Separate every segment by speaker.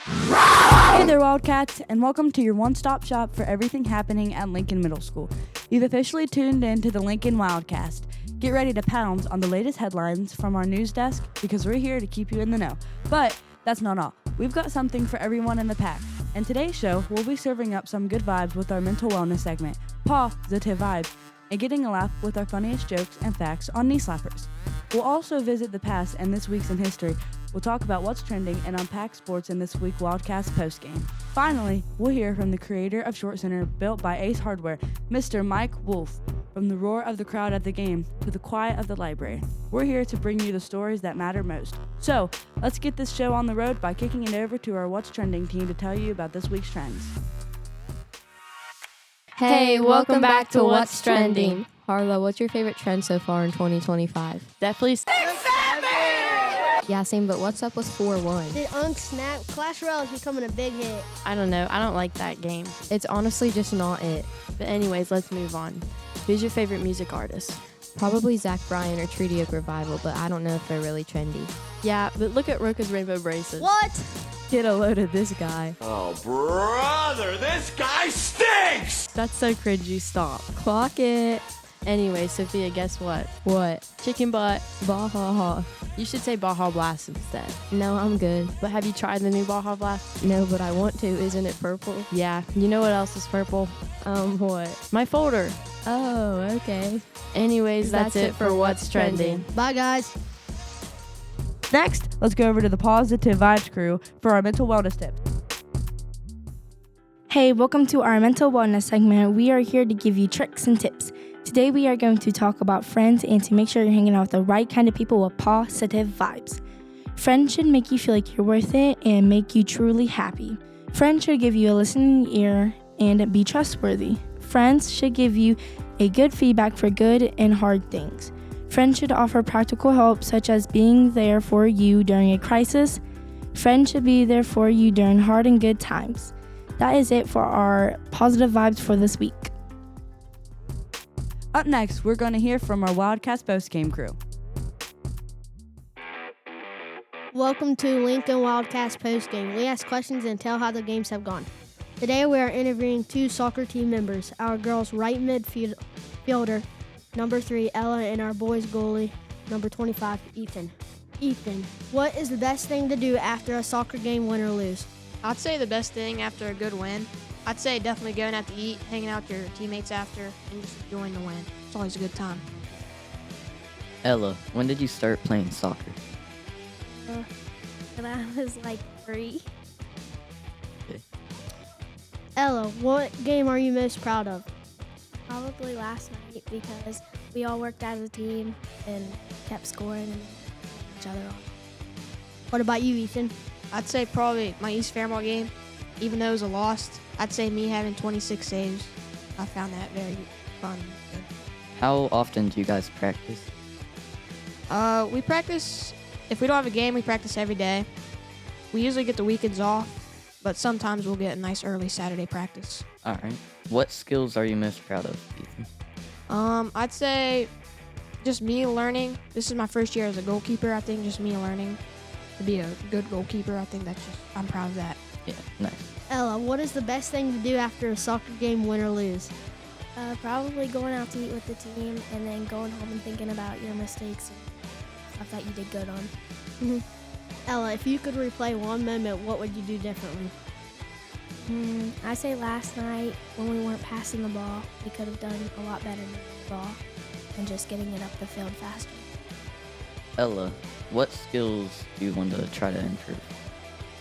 Speaker 1: Hey there, Wildcats, and welcome to your one-stop shop for everything happening at Lincoln Middle School. You've officially tuned in to the Lincoln WildCAST. Get ready to pounce on the latest headlines from our news desk because we're here to keep you in the know. But that's not all. We've got something for everyone in the pack. And today's show, we'll be serving up some good vibes with our mental wellness segment, Pawsitive Vibes, and getting a laugh with our funniest jokes and facts on knee slappers. We'll also visit the past and this week's in history. We'll talk about what's trending and unpack sports in this week's WildCAST Post Game. Finally, we'll hear from the creator of Shortcenter, built by Ace Hardware, Mr. Mike Wolfe. From the roar of the crowd at the game to the quiet of the library, we're here to bring you the stories that matter most. So, let's get this show on the road by kicking it over to our What's Trending team to tell you about this week's trends.
Speaker 2: Hey, welcome back to What's Trending. Harlow, what's your favorite trend so far in 2025?
Speaker 1: Definitely.
Speaker 2: Yeah, same, but what's up with 4-1?
Speaker 3: The Snap Clash Royale is becoming a big hit.
Speaker 4: I don't know. I don't like that game.
Speaker 2: It's honestly just not it.
Speaker 4: But anyways, let's move on. Who's your favorite music artist?
Speaker 2: Probably Zach Bryan or Treaty Oak Revival, but I don't know if they're really trendy.
Speaker 4: Yeah, but look at Roka's rainbow braces.
Speaker 3: What?
Speaker 2: Get a load of this guy.
Speaker 5: Oh, brother, this guy stinks!
Speaker 4: That's so cringy. Stop.
Speaker 2: Clock it.
Speaker 4: Anyway, Sophia, guess what?
Speaker 2: What?
Speaker 4: Chicken butt.
Speaker 2: Baja.
Speaker 4: You should say Baja Blast instead.
Speaker 2: No, I'm good.
Speaker 4: But have you tried the new Baja Blast?
Speaker 2: No, but I want to. Isn't it purple?
Speaker 4: Yeah. You know what else is purple?
Speaker 2: What?
Speaker 4: My folder.
Speaker 2: Oh, okay.
Speaker 4: Anyways, that's it for What's Trending.
Speaker 3: Bye, guys.
Speaker 1: Next, let's go over to the Pawsitive Vibes crew for our mental wellness tips.
Speaker 6: Hey, welcome to our mental wellness segment. We are here to give you tricks and tips. Today we are going to talk about friends and to make sure you're hanging out with the right kind of people with positive vibes. Friends should make you feel like you're worth it and make you truly happy. Friends should give you a listening ear and be trustworthy. Friends should give you a good feedback for good and hard things. Friends should offer practical help such as being there for you during a crisis. Friends should be there for you during hard and good times. That is it for our positive vibes for this week.
Speaker 1: Up next, we're going to hear from our WildCAST Post Game crew.
Speaker 3: Welcome to Lincoln WildCAST Post Game. We ask questions and tell how the games have gone. Today we are interviewing two soccer team members, our girls' right midfielder, number 3, Ella, and our boys' goalie, number 25, Ethan. Ethan, what is the best thing to do after a soccer game, win or lose?
Speaker 4: I'd say the best thing after a good win, I'd say definitely going out to eat, hanging out with your teammates after, and just enjoying the win. It's always a good time.
Speaker 7: Ella, when did you start playing soccer?
Speaker 8: When I was like 3.
Speaker 3: Ella, what game are you most proud of?
Speaker 8: Probably last night because we all worked as a team and kept scoring and each other on.
Speaker 3: What about you, Ethan?
Speaker 4: I'd say probably my East Fairmont game, even though it was a loss, I'd say me having 26 saves. I found that very fun. Good.
Speaker 7: How often do you guys practice?
Speaker 4: We practice, if we don't have a game, we practice every day. We usually get the weekends off, but sometimes we'll get a nice early Saturday practice.
Speaker 7: All right. What skills are you most proud of, Ethan?
Speaker 4: I'd say just me learning. This is my first year as a goalkeeper. I think just me learning to be a good goalkeeper. I think I'm proud of that.
Speaker 7: Yeah, nice.
Speaker 3: Ella, what is the best thing to do after a soccer game, win or lose?
Speaker 8: Probably going out to eat with the team and then going home and thinking about your mistakes and stuff that you did good on.
Speaker 3: Ella, if you could replay one moment, what would you do differently?
Speaker 8: I say last night when we weren't passing the ball, we could have done a lot better with the ball and just getting it up the field faster.
Speaker 7: Ella, what skills do you want to try to improve?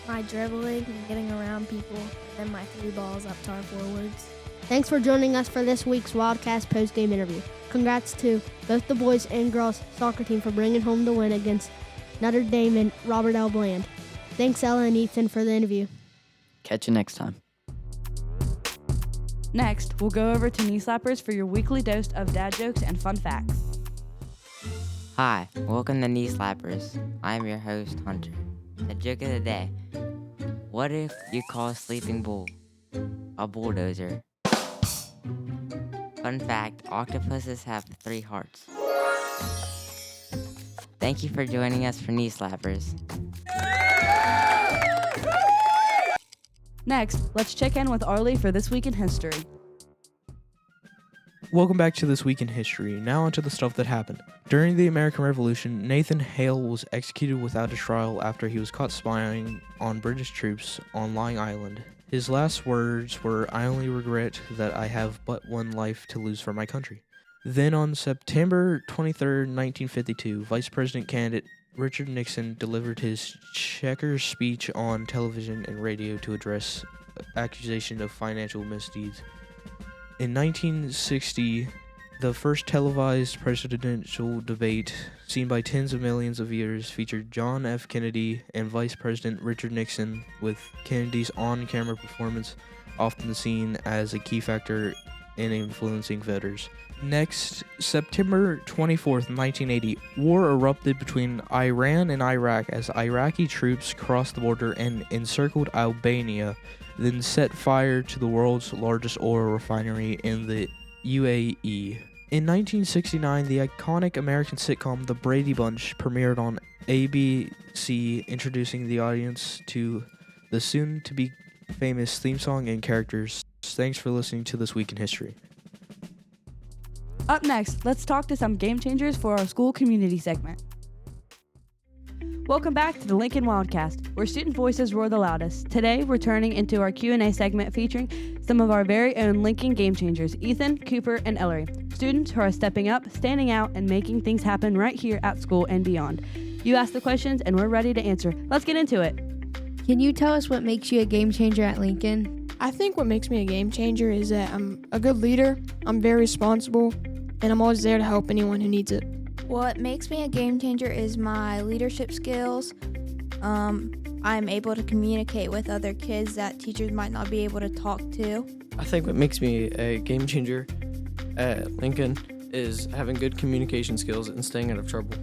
Speaker 8: My dribbling and getting around people, and my 3 balls up to our forwards.
Speaker 3: Thanks for joining us for this week's WildCAST post-game interview. Congrats to both the boys and girls soccer team for bringing home the win against Notre Dame and Robert L. Bland. Thanks, Ella and Ethan, for the interview.
Speaker 7: Catch you next time.
Speaker 1: Next, we'll go over to Knee Slappers for your weekly dose of dad jokes and fun facts.
Speaker 9: Hi, welcome to Knee Slappers. I'm your host, Hunter. The joke of the day. What if you call a sleeping bull a bulldozer? Fun fact, octopuses have 3 hearts. Thank you for joining us for Knee Slappers.
Speaker 1: Next, let's check in with Arlie for This Week in History.
Speaker 10: Welcome back to This Week in History. Now onto the stuff that happened. During the American Revolution, Nathan Hale was executed without a trial after he was caught spying on British troops on Long Island. His last words were, "I only regret that I have but one life to lose for my country." Then on September 23, 1952, Vice President candidate Richard Nixon delivered his Checkers speech on television and radio to address accusation of financial misdeeds. In 1960, the first televised presidential debate, seen by tens of millions of viewers, featured John F. Kennedy and Vice President Richard Nixon, with Kennedy's on-camera performance often seen as a key factor in influencing voters. Next, September 24th, 1980, war erupted between Iran and Iraq as Iraqi troops crossed the border and encircled Albania, then set fire to the world's largest oil refinery in the UAE. In 1969, the iconic American sitcom The Brady Bunch premiered on ABC, introducing the audience to the soon-to-be famous theme song and characters. Thanks for listening to This Week in History.
Speaker 1: Up next, let's talk to some game changers for our school community segment. Welcome back to the Lincoln WildCAST, where student voices roar the loudest. Today, we're turning into our Q&A segment featuring some of our very own Lincoln game changers, Ethan, Cooper, and Ellery, students who are stepping up, standing out, and making things happen right here at school and beyond. You ask the questions, and we're ready to answer. Let's get into it.
Speaker 2: Can you tell us what makes you a game changer at Lincoln?
Speaker 4: I think what makes me a game changer is that I'm a good leader, I'm very responsible, and I'm always there to help anyone who needs it.
Speaker 8: What makes me a game changer is my leadership skills. I'm able to communicate with other kids that teachers might not be able to talk to.
Speaker 11: I think what makes me a game changer at Lincoln is having good communication skills and staying out of trouble.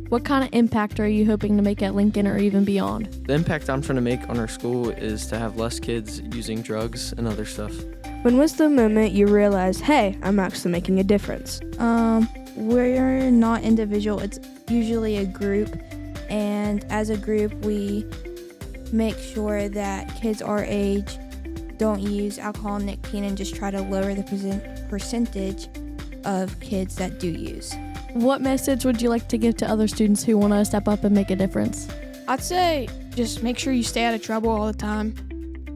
Speaker 2: What kind of impact are you hoping to make at Lincoln or even beyond?
Speaker 11: The impact I'm trying to make on our school is to have less kids using drugs and other stuff.
Speaker 12: When was the moment you realized, hey, I'm actually making a difference?
Speaker 8: We're not individual, it's usually a group, and as a group we make sure that kids our age don't use alcohol and nicotine and just try to lower the percentage of kids that do use.
Speaker 2: What message would you like to give to other students who want to step up and make a difference?
Speaker 4: I'd say just make sure you stay out of trouble all the time,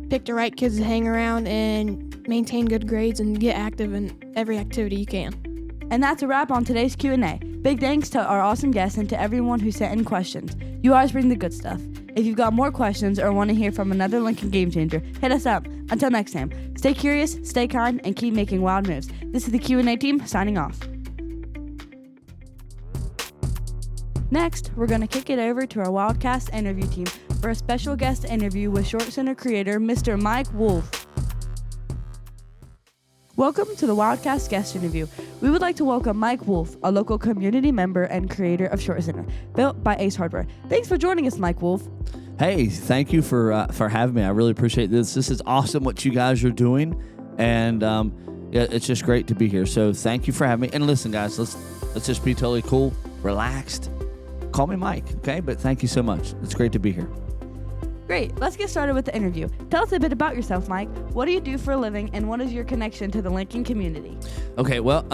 Speaker 4: pick the right kids to hang around, and maintain good grades and get active in every activity you can.
Speaker 1: And that's a wrap on today's Q&A. Big thanks to our awesome guests and to everyone who sent in questions. You always bring the good stuff. If you've got more questions or want to hear from another Lincoln game changer, hit us up. Until next time, stay curious, stay kind, and keep making wild moves. This is the Q&A team signing off. Next, we're going to kick it over to our WildCAST interview team for a special guest interview with Shortcenter creator Mr. Mike Wolfe. Welcome to the WildCAST guest interview. We would like to welcome Mike Wolfe, a local community member and creator of Shortcenter, built by Ace Hardware. Thanks for joining us, Mike Wolfe.
Speaker 13: Hey, thank you for having me. I really appreciate this. This is awesome what you guys are doing, and it's just great to be here. So thank you for having me. And listen, guys, let's just be totally cool, relaxed. Call me Mike, okay? But thank you so much. It's great to be here.
Speaker 1: Great. Let's get started with the interview. Tell us a bit about yourself, Mike. What do you do for a living, and what is your connection to the Lincoln community?
Speaker 13: Okay, well,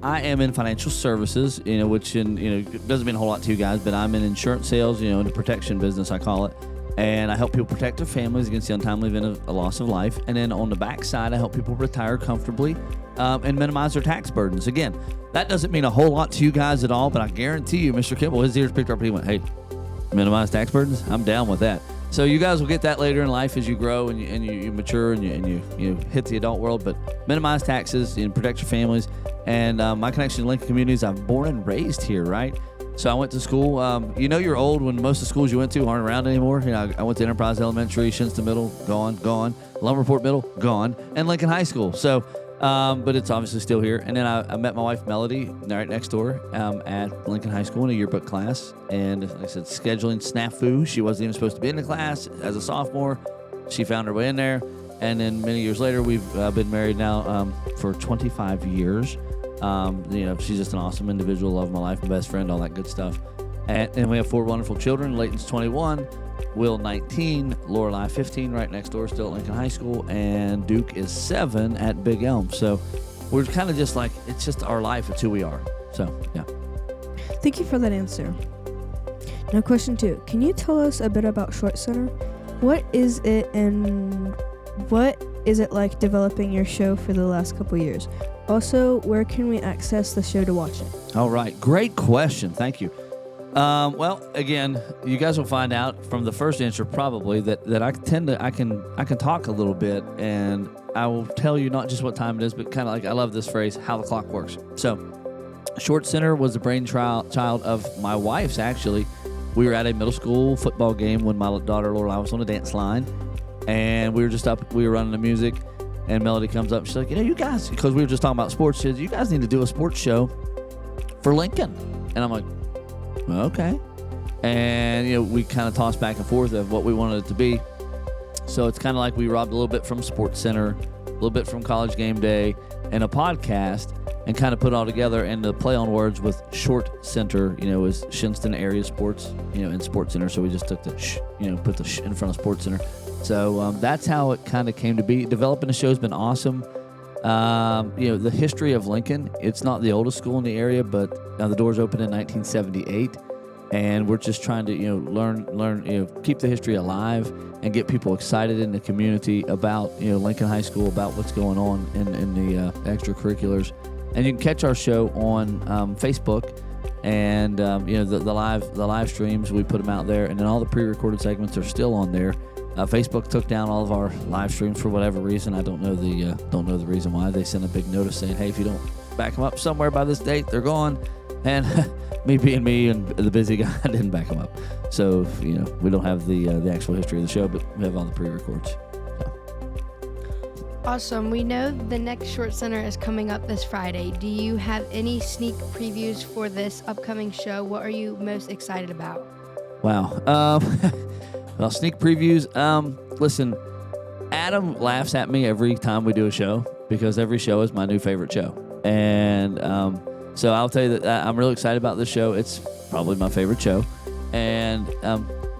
Speaker 13: I am in financial services, which doesn't mean a whole lot to you guys, but I'm in insurance sales, in the protection business, I call it. And I help people protect their families against the untimely event of a loss of life. And then on the backside, I help people retire comfortably and minimize their tax burdens. Again, that doesn't mean a whole lot to you guys at all, but I guarantee you, Mr. Kimball, his ears picked up and he went, hey, minimize tax burdens? I'm down with that. So you guys will get that later in life as you grow and you mature and you hit the adult world. But minimize taxes and protect your families. And my connection to Lincoln communities, I'm born and raised here, right? So I went to school. You're old when most of the schools you went to aren't around anymore. I went to Enterprise Elementary, Shinnston Middle, gone. Lumberport Middle, gone. And Lincoln High School. So, but it's obviously still here. And then I met my wife, Melody, right next door at Lincoln High School in a yearbook class. And like I said, scheduling snafu. She wasn't even supposed to be in the class as a sophomore. She found her way in there. And then many years later, we've been married now for 25 years. She's just an awesome individual, love of my life, my best friend, all that good stuff. And we have 4 wonderful children. Layton's 21, Will 19, Lorelei 15, right next door, still at Lincoln High School, and Duke is 7 at Big Elm. So we're kind of just like, it's just our life. It's who we are. So, yeah.
Speaker 12: Thank you for that answer. Now, question 2. Can you tell us a bit about Shortcenter? What is it and what is it like developing your show for the last couple years? Also, where can we access the show to watch it?
Speaker 13: All right. Great question. Thank you. Well, again, you guys will find out from the first answer probably that I can talk a little bit, and I will tell you not just what time it is, but kind of like, I love this phrase, how the clock works. So Shortcenter was the brainchild of my wife's, actually. We were at a middle school football game when my daughter Lorelei was on the dance line, and we were running the music, and Melody comes up. She's like, you guys, because we were just talking about sports, she says, you guys need to do a sports show for Lincoln. And I'm like, okay. And, we kind of tossed back and forth of what we wanted it to be. So it's kind of like we robbed a little bit from SportsCenter, a little bit from College Game Day, and a podcast, and kind of put it all together. And the play on words with Shortcenter, is Shinnston area sports, in SportsCenter. So we just took the put the in front of SportsCenter. So that's how it kind of came to be. Developing the show has been awesome. The history of Lincoln, it's not the oldest school in the area, but the doors opened in 1978, and we're just trying to, learn, keep the history alive and get people excited in the community about, Lincoln High School, about what's going on in the extracurriculars. And you can catch our show on Facebook, and the live streams, we put them out there, and then all the pre-recorded segments are still on there. Facebook took down all of our live streams for whatever reason. I don't know the reason why. They sent a big notice saying, "Hey, if you don't back them up somewhere by this date, they're gone." And me being me and the busy guy, I didn't back them up. So we don't have the actual history of the show, but we have all the pre-records. So.
Speaker 2: Awesome. We know the next Shortcenter is coming up this Friday. Do you have any sneak previews for this upcoming show? What are you most excited about?
Speaker 13: Wow. Well, sneak previews. Listen, Adam laughs at me every time we do a show because every show is my new favorite show. And so I'll tell you that I'm really excited about this show. It's probably my favorite show. And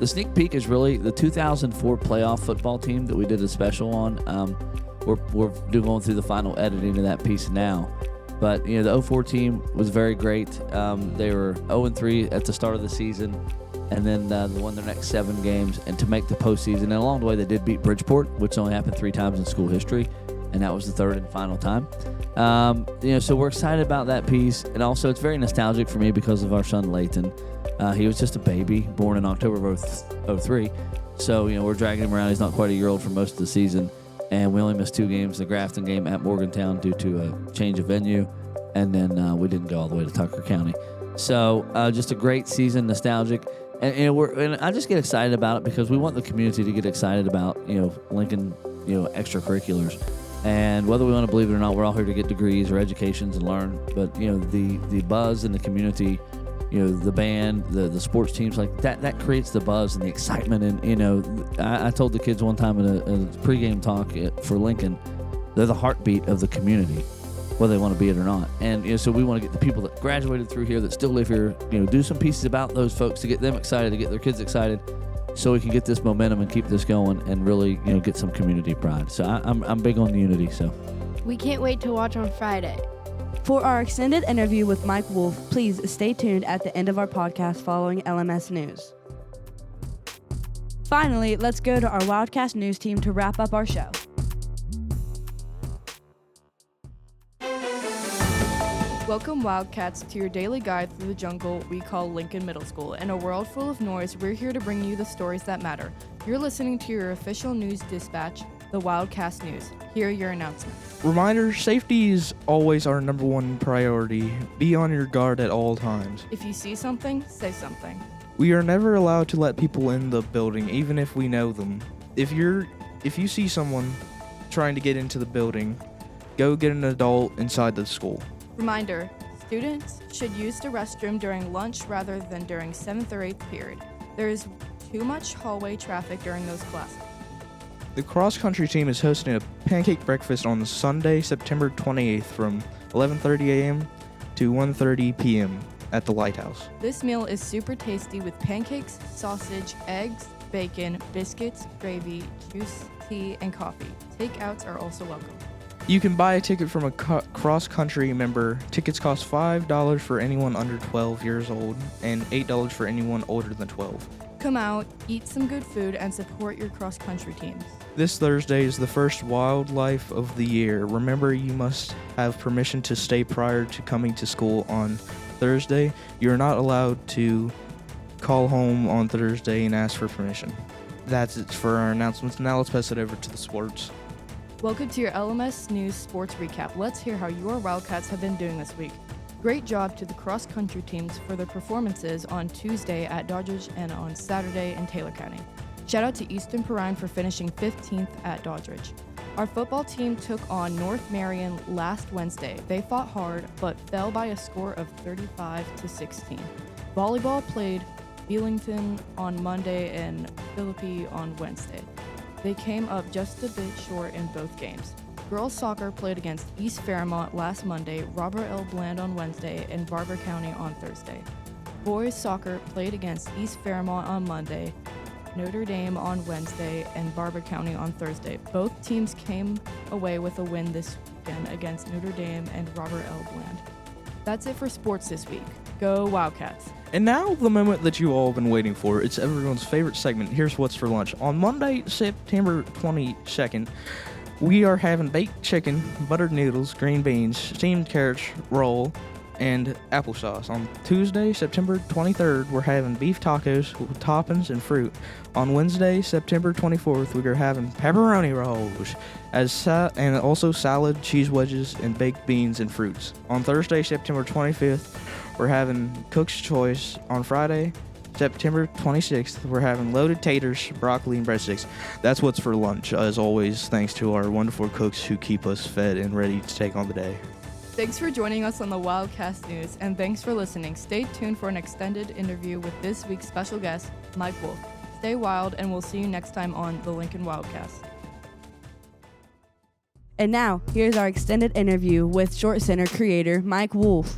Speaker 13: the sneak peek is really the 2004 playoff football team that we did a special on. We're going through the final editing of that piece now. But, the 04 team was very great. They were 0-3 at the start of the season. And then they won their next 7 games, and to make the postseason. And along the way, they did beat Bridgeport, which only happened 3 times in school history, and that was the 3rd and final time. So we're excited about that piece, and also it's very nostalgic for me because of our son Layton. He was just a baby, born in October of 03. So we're dragging him around. He's not quite a year old for most of the season, and we only missed 2 games: the Grafton game at Morgantown due to a change of venue, and then we didn't go all the way to Tucker County. So just a great season, nostalgic. And I just get excited about it because we want the community to get excited about Lincoln extracurriculars, and whether we want to believe it or not, we're all here to get degrees or educations and learn. But the buzz in the community, the band, the sports teams, like that creates the buzz and the excitement. And I told the kids one time in a pregame talk for Lincoln, they're the heartbeat of the community, whether they want to be it or not. And so we want to get the people that graduated through here, that still live here, do some pieces about those folks to get them excited, to get their kids excited, so we can get this momentum and keep this going and really, get some community pride. So I'm big on the unity. So
Speaker 2: we can't wait to watch on Friday.
Speaker 1: For our extended interview with Mike Wolfe, please stay tuned at the end of our podcast following LMS News. Finally, let's go to our WildCAST News team to wrap up our show.
Speaker 14: Welcome, Wildcats, to your daily guide through the jungle we call Lincoln Middle School. In a world full of noise, we're here to bring you the stories that matter. You're listening to your official news dispatch, the WildCAST News. Here are your announcements.
Speaker 10: Reminder, safety is always our number one priority. Be on your guard at all times.
Speaker 14: If you see something, say something.
Speaker 10: We are never allowed to let people in the building, even if we know them. If you see someone trying to get into the building, go get an adult inside the school.
Speaker 14: Reminder, students should use the restroom during lunch rather than during 7th or 8th period. There is too much hallway traffic during those classes.
Speaker 10: The cross-country team is hosting a pancake breakfast on Sunday, September 28th from 11:30 a.m. to 1:30 p.m. at the Lighthouse.
Speaker 14: This meal is super tasty with pancakes, sausage, eggs, bacon, biscuits, gravy, juice, tea, and coffee. Takeouts are also welcome.
Speaker 10: You can buy a ticket from a cross-country member. Tickets cost $5 for anyone under 12 years old and $8 for anyone older than 12.
Speaker 14: Come out, eat some good food, and support your cross-country teams.
Speaker 10: This Thursday is the first wildlife of the year. Remember, you must have permission to stay prior to coming to school on Thursday. You're not allowed to call home on Thursday and ask for permission. That's it for our announcements. Now let's pass it over to the sports.
Speaker 14: Welcome to your LMS News Sports Recap. Let's hear how your Wildcats have been doing this week. Great job to the cross-country teams for their performances on Tuesday at Doddridge and on Saturday in Taylor County. Shout out to Easton Perrine for finishing 15th at Doddridge. Our football team took on North Marion last Wednesday. They fought hard, but fell by a score of 35-16. Volleyball played Belington on Monday and Philippi on Wednesday. They came up just a bit short in both games. Girls soccer played against East Fairmont last Monday, Robert L. Bland on Wednesday, and Barber County on Thursday. Boys soccer played against East Fairmont on Monday, Notre Dame on Wednesday, and Barber County on Thursday. Both teams came away with a win this weekend against Notre Dame and Robert L. Bland. That's it for sports this week. Go Wildcats.
Speaker 10: And now the moment that you all have been waiting for. It's everyone's favorite segment. Here's what's for lunch. On Monday, September 22nd, we are having baked chicken, buttered noodles, green beans, steamed carrots, roll, and applesauce. On Tuesday, September 23rd, we're having beef tacos with toppings and fruit. On Wednesday, September 24th, we are having pepperoni rolls and also salad, cheese wedges, and baked beans and fruits. On Thursday, September 25th, we're having Cook's Choice. On Friday, September 26th, we're having loaded taters, broccoli, and breadsticks. That's what's for lunch, as always, thanks to our wonderful cooks who keep us fed and ready to take on the day.
Speaker 14: Thanks for joining us on the WildCast News, and thanks for listening. Stay tuned for an extended interview with this week's special guest, Mike Wolfe. Stay wild, and we'll see you next time on the Lincoln WildCast.
Speaker 1: And now, here's our extended interview with Shortcenter creator Mike Wolfe.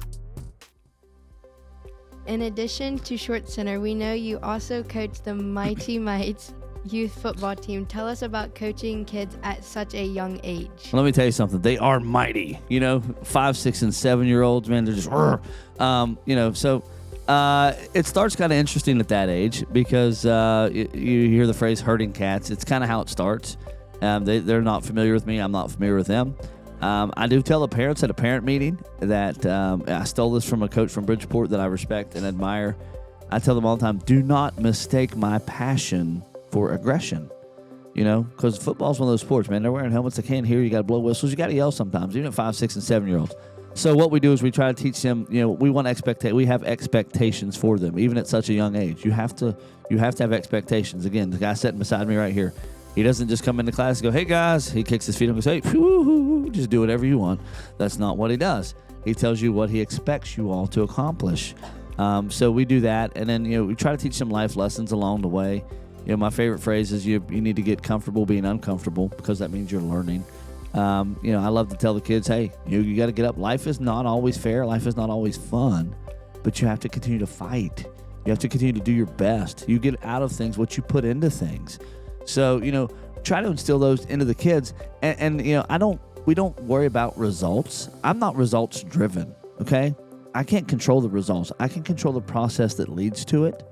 Speaker 2: In addition to Shortcenter, we know you also coach the Mighty Mites youth football team. Tell us about coaching kids at such a young age.
Speaker 13: Let me tell you something. They are mighty. 5, 6, and 7-year-olds, man, they're just, it starts kind of interesting at that age because you hear the phrase herding cats. It's kind of how it starts. They're not familiar with me. I'm not familiar with them. I do tell the parents at a parent meeting that I stole this from a coach from Bridgeport that I respect and admire. I tell them all the time, do not mistake my passion for aggression, because football's one of those sports, man. They're wearing helmets. They can't hear you. Got to blow whistles. You got to yell sometimes, even at 5, 6, and 7-year-olds. So what we do is we try to teach them, we have expectations for them, even at such a young age. You have to have expectations. Again, the guy sitting beside me right here, he doesn't just come into class and go, hey, guys. He kicks his feet up and goes, hey, just do whatever you want. That's not what he does. He tells you what he expects you all to accomplish. So we do that, and then, we try to teach them life lessons along the way. My favorite phrase is you need to get comfortable being uncomfortable because that means you're learning. I love to tell the kids, hey, you got to get up. Life is not always fair. Life is not always fun, but you have to continue to fight. You have to continue to do your best. You get out of things what you put into things. So, try to instill those into the kids. And we don't worry about results. I'm not results driven. Okay. I can't control the results. I can control the process that leads to it.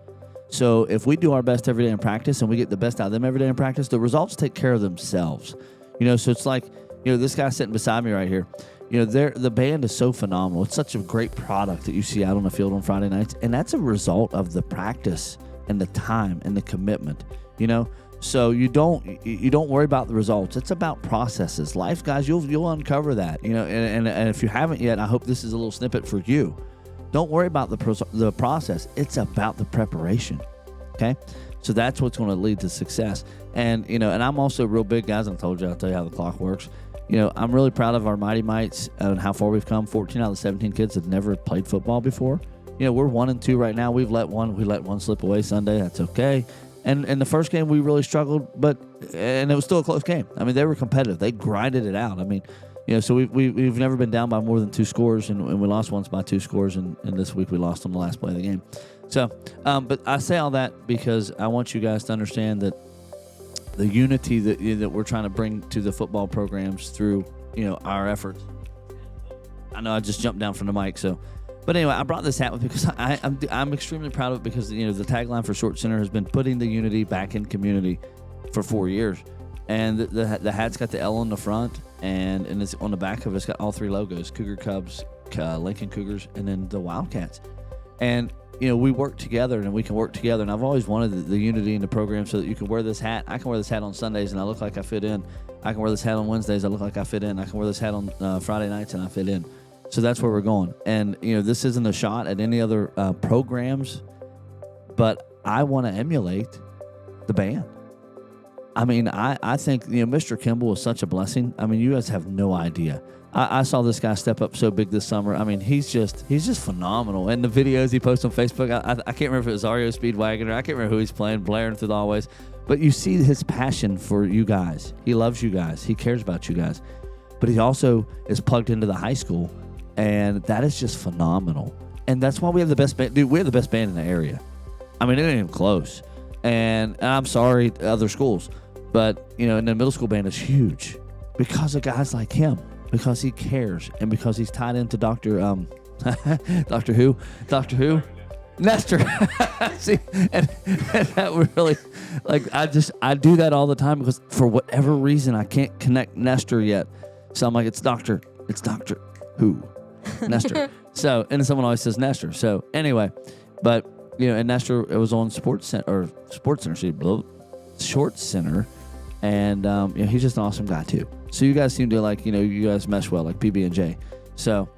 Speaker 13: So if we do our best every day in practice and we get the best out of them every day in practice, the results take care of themselves. So it's like, this guy sitting beside me right here, the band is so phenomenal. It's such a great product that you see out on the field on Friday nights. And that's a result of the practice and the time and the commitment, So you don't worry about the results. It's about processes. Life, guys, you'll uncover that, and if you haven't yet, I hope this is a little snippet for you. Don't worry about the process. It's about the preparation. Okay, so that's what's going to lead to success. And and I'm also real big, guys. I'll tell you how the clock works. I'm really proud of our Mighty Mites and how far we've come. 14 out of the 17 kids have never played football before. We're 1-2 right now. We let one slip away Sunday. That's okay. And in the first game, we really struggled, and it was still a close game. I mean, they were competitive. They grinded it out. I mean, So we've never been down by more than 2 scores, and we lost once by 2 scores, and this week we lost on the last play of the game. So, but I say all that because I want you guys to understand that the unity that we're trying to bring to the football programs through, our efforts. I know I just jumped down from the mic, so. But anyway, I brought this hat because I'm extremely proud of it because, the tagline for Shortcenter has been putting the unity back in community for 4 years. And the hat's got the L on the front, and it's on the back of it. It's got all 3 logos: Cougar Cubs, Lincoln Cougars, and then the Wildcats. And we work together, and we can work together. And I've always wanted the unity in the program so that you can wear this hat. I can wear this hat on Sundays, and I look like I fit in. I can wear this hat on Wednesdays. I look like I fit in. I can wear this hat on Friday nights, and I fit in. So that's where we're going. And this isn't a shot at any other programs, but I want to emulate the band. I mean, I think, Mr. Kimball is such a blessing. I mean, you guys have no idea. I saw this guy step up so big this summer. I mean, he's just phenomenal. And the videos he posts on Facebook, I can't remember if it was Ario Speedwagon or I can't remember who he's playing, blaring through the hallways. But you see his passion for you guys. He loves you guys. He cares about you guys. But he also is plugged into the high school, and that is just phenomenal. And that's why we have the best band. Dude, we have the best band in the area. I mean, it ain't even close. And I'm sorry, other schools. But, and the middle school band is huge because of guys like him, because he cares, and because he's tied into Dr. Who? Nestor. See, and that really, I do that all the time because for whatever reason, I can't connect Nestor yet. So I'm like, it's Dr. Who? Nestor. So, and then someone always says Nestor. So anyway, but, and Nestor, it was on Shortcenter, and he's just an awesome guy too. So you guys seem to you guys mesh well, like PB&J. So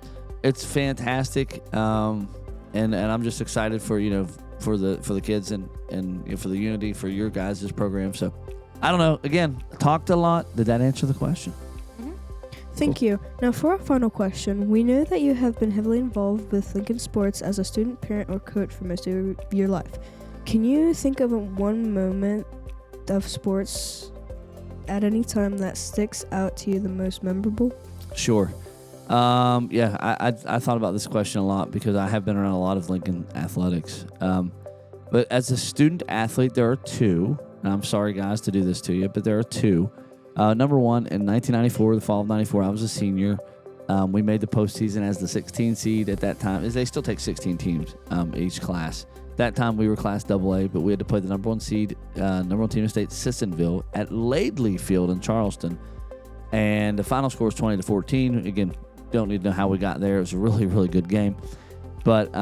Speaker 13: it's fantastic, and I'm just excited for for the kids and for the unity for your guys' program. So I don't know. Again, talked a lot. Did that answer the question?
Speaker 12: Thank you. Now for our final question, we know that you have been heavily involved with Lincoln sports as a student, parent, or coach for most of your life. Can you think of one moment of sports at any time that sticks out to you the most memorable?
Speaker 13: Sure. I thought about this question a lot because I have been around a lot of Lincoln athletics. But as a student athlete, there are 2. And I'm sorry, guys, to do this to you, but there are 2. Number one, in 1994, the fall of 94, I was a senior. We made the postseason as the 16 seed at that time. They still take 16 teams each class. That time we were Class AA, but we had to play the number 1 seed, number 1 team in the state, Sissonville, at Laidley Field in Charleston. And the final score was 20-14. Again, don't need to know how we got there. It was a really, really good game. But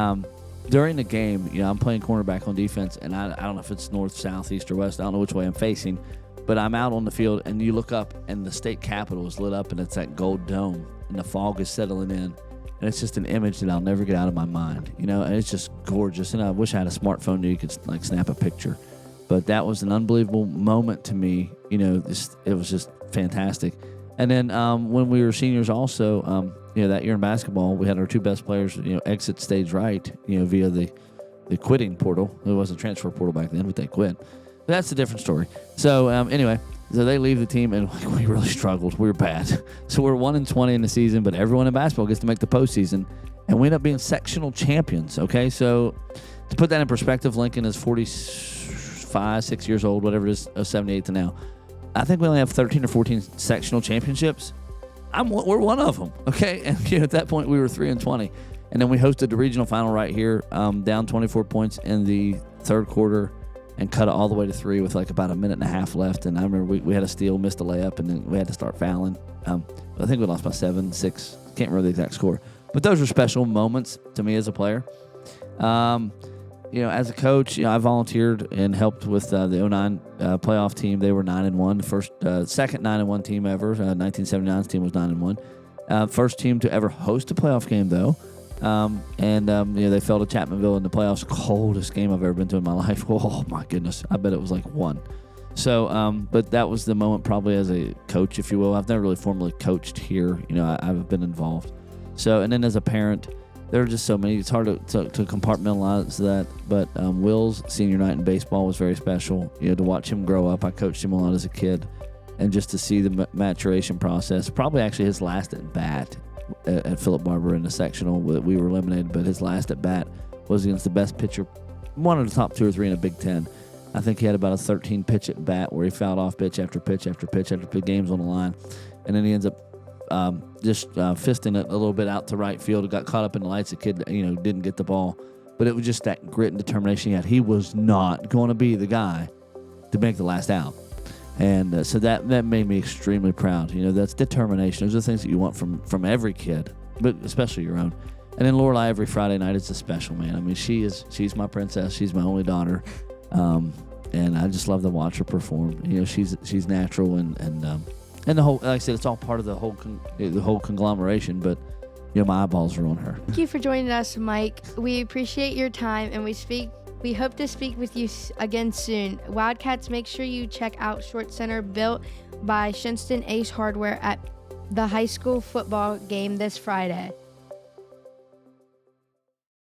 Speaker 13: during the game, I'm playing cornerback on defense, and I don't know if it's north, south, east, or west. I don't know which way I'm facing. But I'm out on the field, and you look up, and the state capitol is lit up, and it's that gold dome, and the fog is settling in. And it's just an image that I'll never get out of my mind, and it's just gorgeous. And I wish I had a smartphone that you could snap a picture. But that was an unbelievable moment to me. It was just fantastic. And then when we were seniors also, that year in basketball, we had our 2 best players, exit stage right, via the quitting portal. It wasn't a transfer portal back then, but they quit. But that's a different story. So anyway, so they leave the team, and we really struggled. We were bad. So we're 1-20 in the season, but everyone in basketball gets to make the postseason, and we end up being sectional champions. Okay, so to put that in perspective, Lincoln is 6 years old, whatever it is, 78 to now. I think we only have 13 or 14 sectional championships. We're one of them. Okay, and at that point we were 3-20, and then we hosted the regional final right here, down 24 points in the third quarter, and cut it all the way to 3 with about a minute and a half left. And I remember we had a steal, missed a layup, and then we had to start fouling. I think we lost by 7, 6. Can't remember the exact score. But those were special moments to me as a player. As a coach, I volunteered and helped with the 09 playoff team. They were 9-1. Second 9-1 team ever. 1979's team was 9-1. First team to ever host a playoff game, though. They fell to Chapmanville in the playoffs. Coldest game I've ever been to in my life. Oh my goodness. I bet it was 1. So, but that was the moment probably as a coach, if you will. I've never really formally coached here. I've been involved. So, and then as a parent, there are just so many. It's hard to compartmentalize that. But Will's senior night in baseball was very special. To watch him grow up. I coached him a lot as a kid. and just to see the maturation process. Probably actually his last at bat at Philip Barber in the sectional. We were eliminated, but his last at bat was against the best pitcher, one of the top 2 or 3 in the Big Ten. I think he had about a 13 pitch at bat where he fouled off pitch after pitch after pitch after pitch, games on the line, and then he ends up just fisting it a little bit out to right field. It got caught up in the lights. The kid, didn't get the ball, but it was just that grit and determination he had. He was not going to be the guy to make the last out, and so that made me extremely proud. That's determination. Those are things that you want from every kid, but especially your own. And then Lorelai, every Friday night, it's a special, man. I mean, she's my princess. She's my only daughter, and I just love to watch her perform. She's natural, and the whole, like I said, it's all part of the whole conglomeration. But my eyeballs are on her.
Speaker 2: Thank you for joining us, Mike. We appreciate your time, and we hope to speak with you again soon. Wildcats, make sure you check out Shortcenter, built by Shinnston Ace Hardware, at the high school football game this Friday.